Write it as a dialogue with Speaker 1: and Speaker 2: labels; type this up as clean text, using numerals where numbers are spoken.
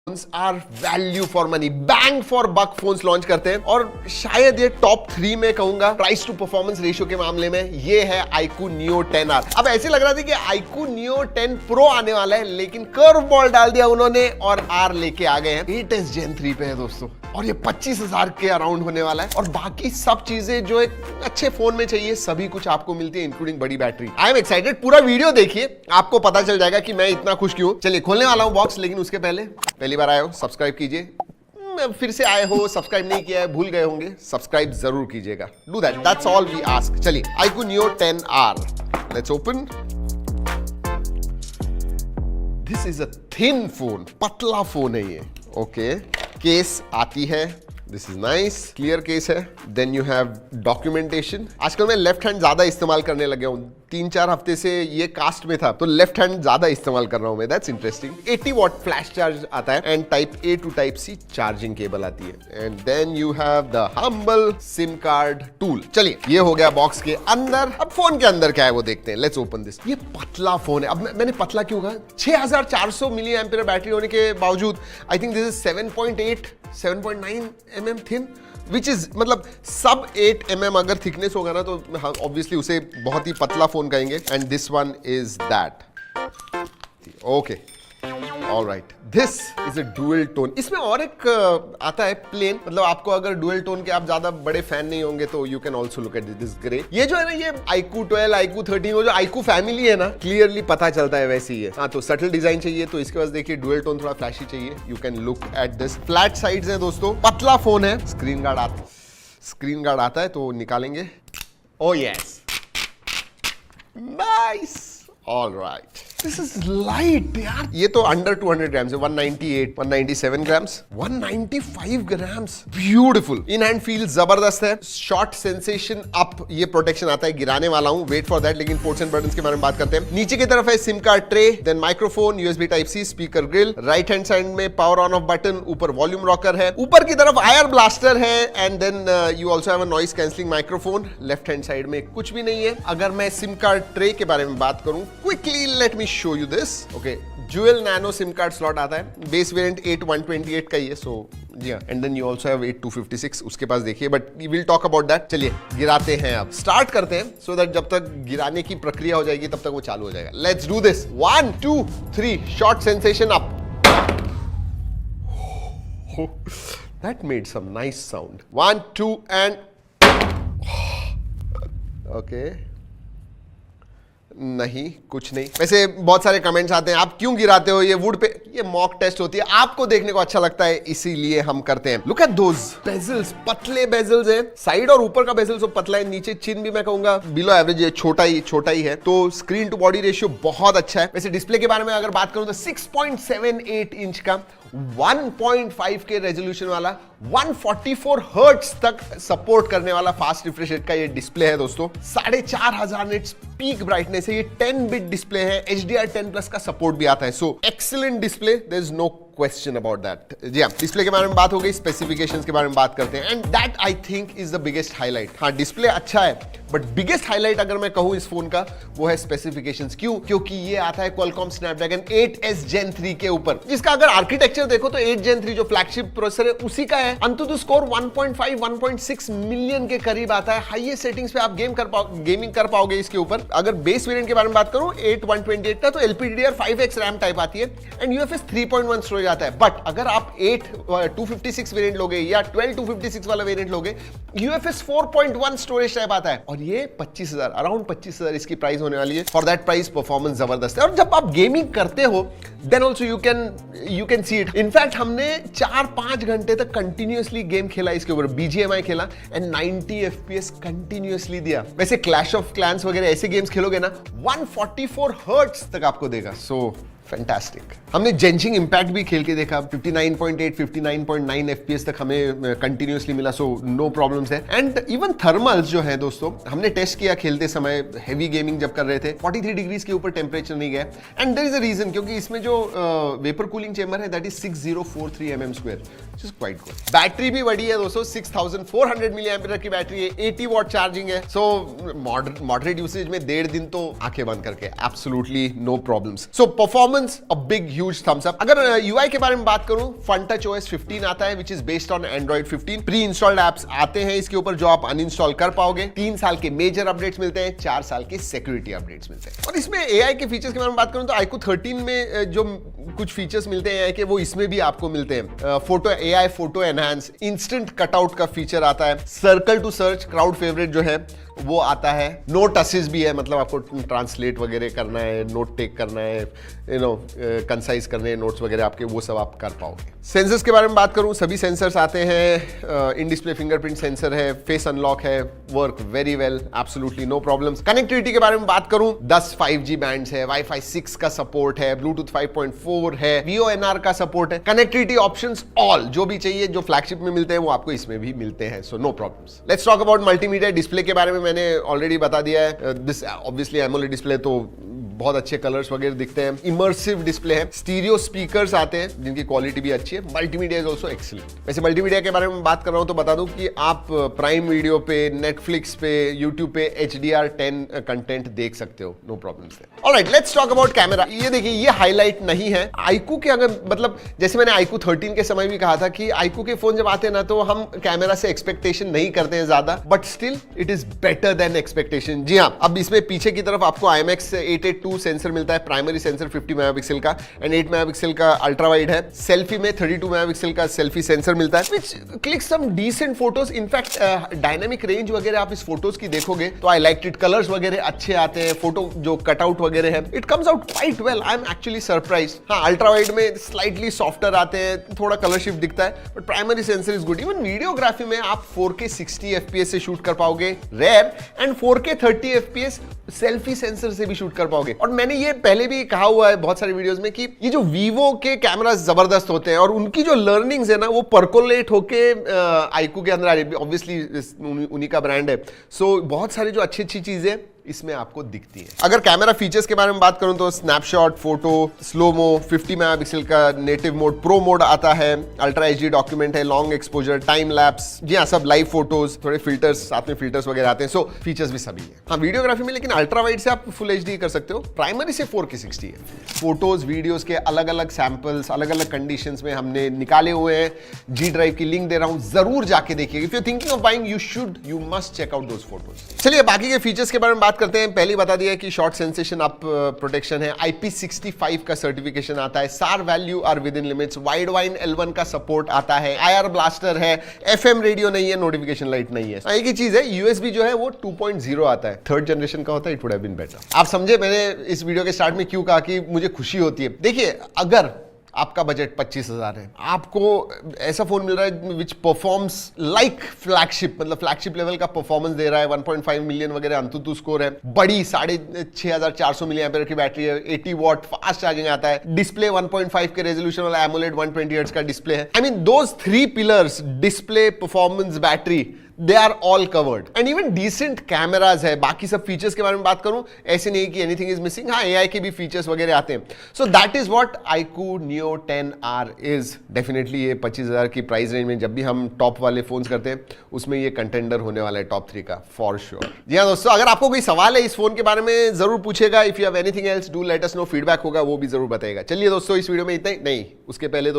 Speaker 1: Are value for money, bang for buck phones launch करते हैं और शायद ये टॉप 3 में कहूंगा प्राइस टू परफॉर्मेंस रेशियो के मामले में ये है iQOO Neo 10R। अब ऐसे लग रहा था कि iQOO Neo 10 Pro आने वाला है, लेकिन कर्व बॉल डाल दिया उन्होंने और R लेके आ गए हैं। 8s Gen 3 पे है दोस्तों और ये 25,000 के अराउंड होने वाला है और बाकी सब चीजें जो एक अच्छे फोन में चाहिए सभी कुछ आपको मिलती है, इंक्लूडिंग बड़ी बैटरी। आई एम एक्साइटेड, पूरा वीडियो देखिए, आपको पता चल जाएगा कि मैं इतना खुश क्यों। चलिए खोलने वाला हूं बॉक्स, लेकिन उसके पहले पहली बार आए हो सब्सक्राइब कीजिए, फिर से आए हो सब्सक्राइब नहीं किया है, भूल गए होंगे, सब्सक्राइब जरूर कीजिएगा। Do that, that's all we ask. चलिए iQOO Neo 10R, let's open. This is a thin phone, पतला फोन है ये। ओके, केस आती है, this is nice, clear case है। Then you have documentation. आजकल मैं लेफ्ट हैंड ज्यादा इस्तेमाल करने लगे हूं, 3-4 हफ्ते से ये कास्ट में था तो लेफ्ट हैंड ज्यादा इस्तेमाल कर रहा हूं मैं, that's interesting. 80 watt flash charge आता है and type A to type C charging cable आती है। And then you have the humble sim card tool. चलिए ये हो गया बॉक्स के अंदर। अब फोन के अंदर क्या है वो देखते हैं, लेट्स ओपन दिस। ये पतला फोन है। अब मैंने पतला क्यों कहा? 6400 मिली एम्पीयर बैटरी होने के बावजूद I think this is 7.9 mm thin, which is मतलब सब 8 mm अगर थिकनेस होगा ना तो ऑब्वियसली उसे बहुत ही पतला फोन कहेंगे। And this one is that. Okay, alright, this is a dual tone. इसमें और एक आता है प्लेन, मतलब आपको अगर डुअल टोन के आप ज्यादा बड़े फैन नहीं होंगे तो you can also look at this grey. ये जो है ना, ये iQOO 12, iQOO 13, वो जो iQOO फैमिली है ना, क्लियरली पता चलता है वैसे ही है। हाँ, तो सटल डिजाइन चाहिए तो इसके पास देखिए डुअल टोन थोड़ा फ्लैशी चाहिए, you can look at this. Flat sides है दोस्तों, पतला फोन है। स्क्रीन गार्ड आता है तो निकालेंगे। ओ yes, nice, alright, this is light यार। ये तो अंडर 200 ग्राम्स है, 198, 197 grams, 195 grams. Beautiful, in hand feel जबरदस्त है। शॉर्ट सेंसेशन अप ये प्रोटेक्शन आता है, गिराने वाला हूं, वेट फॉर दैट। लेकिन पोर्ट्स एंड बटन्स के बारे में बात करते हैं। नीचे की तरफ है sim card tray, then microphone, USB type C, speaker grill. Right hand side में पावर ऑन ऑफ बटन, ऊपर वॉल्यूम रॉकर है, ऊपर की तरफ आयर ब्लास्टर है and then you also have a noise cancelling microphone. Left hand side में कुछ भी नहीं है। अगर मैं सिम कार्ड ट्रे के बारे में बात करूं, quickly let me show you this. Okay, dual nano SIM card slot आता है, बेस वेरिएंट 8128 का ही है, सो जी हाँ। And then you also have 8256 उसके पास देखिए, but we will talk about that. चलिए गिराते हैं, अब स्टार्ट करते हैं सो दैट जब तक गिराने की प्रक्रिया हो जाएगी तब तक वो चालू हो जाएगा। Let's do this. 1 2 3, short sensation up. That made some nice sound. 1 2 and okay, नहीं कुछ नहीं। वैसे बहुत सारे कमेंट्स आते हैं, आप क्यों गिराते हो ये वुड पे? ये मॉक टेस्ट होती है, आपको देखने को अच्छा लगता है इसीलिए हम करते हैं। लुक एट दोस बेजल्स, पतले बेजल्स हैं। साइड और ऊपर का बेजल सब पतला है, नीचे चिन भी मैं कहूंगा बिलो एवरेज है, छोटा ही है। तो स्क्रीन टू बॉडी रेशियो बहुत अच्छा है। वैसे डिस्प्ले के बारे में अगर बात करूं तो 6.78 इंच का 1.5K रेजोल्यूशन वाला 144 हर्ट्ज तक सपोर्ट करने वाला फास्ट रिफ्रेश रेट का ये डिस्प्ले है दोस्तों। 4500 निट्स पीक ब्राइटनेस है, ये 10 बिट डिस्प्ले है, HDR10+ का सपोर्ट भी आता है। So excellent display, there is no question about that. जी हाँ, डिस्प्ले के बारे में बात हो गई, स्पेसिफिकेशंस के बारे में बात करते हैं and that I think is the biggest highlight. हाँ, डिस्प्ले अच्छा है बट बिगेस्ट हाईलाइट अगर मैं कहूं इस फोन का वो है स्पेसिफिकेशंस। क्यों? क्योंकि ये आता है Qualcomm Snapdragon 8s Gen 3 के ऊपर, जिसका अगर आर्किटेक्चर देखो तो 8 Gen 3 जो फ्लैगशिप प्रोसेसर है उसी का है। अंतुतु स्कोर 1.5 1.6 मिलियन के करीब आता है। हाईएस्ट सेटिंग्स पे आप गेमिंग कर पाओगे इसके ऊपर। अगर बेस वेरिएंट के बारे में बात करूं 8128 का, तो LPDDR5X रैम टाइप आती है एंड UFS 3.1 स्टोरेज आता है। बट अगर आप 8256 वेरिएंट लोगे या 12256 वाला वेरिएंट लोगे, UFS 4.1 स्टोरेज टाइप आता है और ये 25,000, अराउंड 25,000 इसकी प्राइस होने वाली है। फॉर दैट प्राइस परफॉर्मेंस जबरदस्त है। और जब आप गेमिंग करते हो then also you can see it. In fact हमने 4-5 घंटे तक कंटिन्यूअसली गेम खेला इसके ऊपर, BGMI खेला एंड 90 FPS कंटिन्यूअसली दिया। वैसे क्लैश ऑफ क्लैंस वगैरह ऐसे गेम्स खेलोगे ना 144 हर्ट्ज तक आपको देगा। सो फैंटास्टिक। हमने जेंशिंग इंपैक्ट भी खेल के देखा, 59.8 59.9 FPS तक हमें कंटिन्यूअसली मिला, सो नो प्रॉब्लम्स है। एंड इवन थर्मल्स जो है दोस्तों, हमने टेस्ट किया खेलते समय, हेवी गेमिंग जब कर रहे थे 43 डिग्रीज के ऊपर टेम्परेचर नहीं गया। And there is a reason, क्योंकि इसमें जो वेपर कूलिंग चेंबर है that is 6043 mm², which is quite good. Battery भी बड़ी है दोस्तों, 6400 mAh की बैटरी है, 80 वॉट चार्जिंग है। सो मॉडरेट यूसेज में 1.5 दिन तो आंखें बंद करके absolutely no problems. So performance performance a big huge thumbs up. अगर यूआई के बारे में बात करूं, FunTouch OS 15 आता है, which is based on Android 15। Pre installed apps आते हैं इसके ऊपर जो आप अनइंस्टॉल कर पाओगे। 3 साल के मेजर अपडेट्स मिलते हैं, 4 साल के सिक्योरिटी अपडेट्स मिलते हैं। और इसमें एआई के फीचर्स के बारे में बात करूं तो iQOO 13 में जो कुछ फीचर्स मिलते हैं एआई के, वो इसमें भी आपको मिलते हैं। Photo AI photo enhance, instant cutout का फीचर आता है, circle to search crowd favourite जो है वो आता है, नोट असिस्ट भी है, मतलब आपको ट्रांसलेट वगैरह करना है, नोट टेक करना है, कंसाइज करने हैं नोट्स वगैरह आपके, वो सब आप कर पाओगे। सेंसर्स के बारे में बात करूं, सभी सेंसर्स आते हैं, इन डिस्प्ले फिंगरप्रिंट सेंसर है, फेस अनलॉक है, work very well, absolutely no problems. Connectivity के बारे में बात करूं, 10 5G बैंड्स है, वाईफाई 6 का सपोर्ट है, ब्लूटूथ 5.4 है, VoNR का सपोर्ट है, कनेक्टिविटी ऑप्शंस ऑल जो भी चाहिए जो फ्लैगशिप में मिलते हैं वो आपको इसमें भी मिलते हैं, so no problems. Let's talk about multimedia display के बारे में मैंने ऑलरेडी बता दिया है। दिस ऑब्वियसली एमोलेड डिस्प्ले, तो बहुत अच्छे कलर्स वगैरह दिखते हैं, इमर्सिव डिस्प्ले है, स्टीरियो स्पीकर्स आते हैं जिनकी क्वालिटी भी अच्छी है, मल्टीमीडिया इज ऑल्सो एक्सीलेंट। वैसे मल्टीमीडिया के बारे में बात कर रहा हूं तो बता दूं कि आप प्राइम वीडियो पे, नेटफ्लिक्स पे, यूट्यूब पे HDR10 कंटेंट देख सकते हो, नो प्रॉब्लम्स है। Alright, let's talk about camera. ये देखिए, ये हाईलाइट नहीं है iQOO के, अगर मतलब जैसे मैंने iQOO 13 के समय भी कहा था कि iQOO के फोन जब आते हैं ना तो हम कैमरा से एक्सपेक्टेशन नहीं करते हैं ज्यादा, but still it is better than expectation. जी हाँ, अब इसमें पीछे की तरफ आपको IMX882 सेंसर मिलता है, प्राइमरी सेंसर 50 मेगापिक्सल का एंड 8 मेगापिक्सल का अल्ट्रा वाइड है। सेल्फी में 32 मेगापिक्सल का सेल्फी सेंसर मिलता है, which clicks some decent photos. In fact dynamic range वगैरह आप इस फोटोज की देखोगे तो आई लाइक इट, कलर्स वगैरह अच्छे आते हैं, फोटो जो कटआउट वगैरह है, it comes out quite well. I am actually surprised. हाँ, अल्ट्रा वाइड में स्लाइटली सॉफ्टर आते हैं, थोड़ा कलर शिफ्ट दिखता है, but primary sensor is good. Even videography में आप 4K 60 FPS से शूट कर पाओगे rear, and 4K 30 FPS selfie sensor से भी शूट कर पाओगे। और मैंने ये पहले भी कहा हुआ है बहुत सारी वीडियोस में कि ये जो वीवो के कैमरा जबरदस्त होते हैं और उनकी जो लर्निंग्स है ना वो परकोलेट होके iQOO के अंदर आ रही है। ऑब्वियसली उन्हीं का ब्रांड है, सो बहुत सारी जो अच्छी अच्छी चीजें इसमें आपको दिखती है। अगर कैमरा फीचर्स के बारे में बात करूं तो स्नैपशॉट, फोटो, स्लोमो, 50 मेगापिक्सल का नेटिव मोड, प्रो मोड आता है, अल्ट्रा HD डॉक्यूमेंट है, लॉन्ग एक्सपोजर, टाइम लैप्स, जी हाँ, सब लाइव फोटोज, थोड़े फिल्टर्स, साथ में फिल्टर्स वगैरह आते हैं, सो फीचर्स भी सभी है। हाँ, वीडियोग्राफी में लेकिन अल्ट्रा वाइड से आप फुल HD कर सकते हो, प्राइमरी से 4K 60 है। फोटोज वीडियोज के अलग अलग सैंपल्स अलग अलग कंडीशंस में हमने निकाले हुए हैं, G ड्राइव की लिंक दे रहा हूं, जरूर जाके देखिए। If you thinking of buying, you must check out those photos. चलिए बाकी के फीचर्स के बारे में बात करते हैं। पहले बता दिया कि शॉर्ट सेंसेशन अप प्रोटेक्शन है, IP65 का सर्टिफिकेशन आता है, SAR value are within limits, Widevine L1 का सपोर्ट आता है, IR ब्लास्टर है, FM रेडियो नहीं है, नोटिफिकेशन लाइट नहीं है। एक ही चीज है, USB जो है वो 2.0 आता है, 3rd जनरेशन का होता है, it would have been better. आप समझे मैंने इस वीडियो के स्टार्ट में क्यों कहा कि मुझे खुशी होती है। देखिए, अगर आपका बजट 25,000 है, आपको ऐसा फोन मिल रहा है विच परफॉर्म्स लाइक फ्लैगशिप, मतलब फ्लैगशिप लेवल का परफॉर्मेंस दे रहा है, 1.5 मिलियन वगैरह अंतुतु स्कोर है, बड़ी 6400 मिली एम्पीयर की बैटरी है, 80 वॉट फास्ट चार्जिंग आता है, डिस्प्ले 1.5 के रेजोल्यूशन वाला एमोलेड 120 हर्ट्ज का डिस्प्ले है। I mean those 3 pillars, display, performance, battery, they are all covered and even decent cameras है। बाकी सब फीचर्स के बारे में बात करूं, ऐसे नहीं कि anything is missing, हाँ AI के भी फीचर्स वगैरह आते हैं। so that is what iQOO Neo 10R is। Definitely ये 25,000 की प्राइस रेंज में जब भी हम टॉप वाले फोन्स करते हैं उसमें ये कंटेंडर होने वाला है टॉप 3 का फॉर श्योर। जी हाँ दोस्तों, अगर आपको कोई सवाल है इस फोन के बारे में जरूर पूछेगा। If you have anything else do let us know, feedback होगा वो भी जरूर बताएगा। चलिए दोस्तों, इस वीडियो में इतना ही नहीं, उसके पहले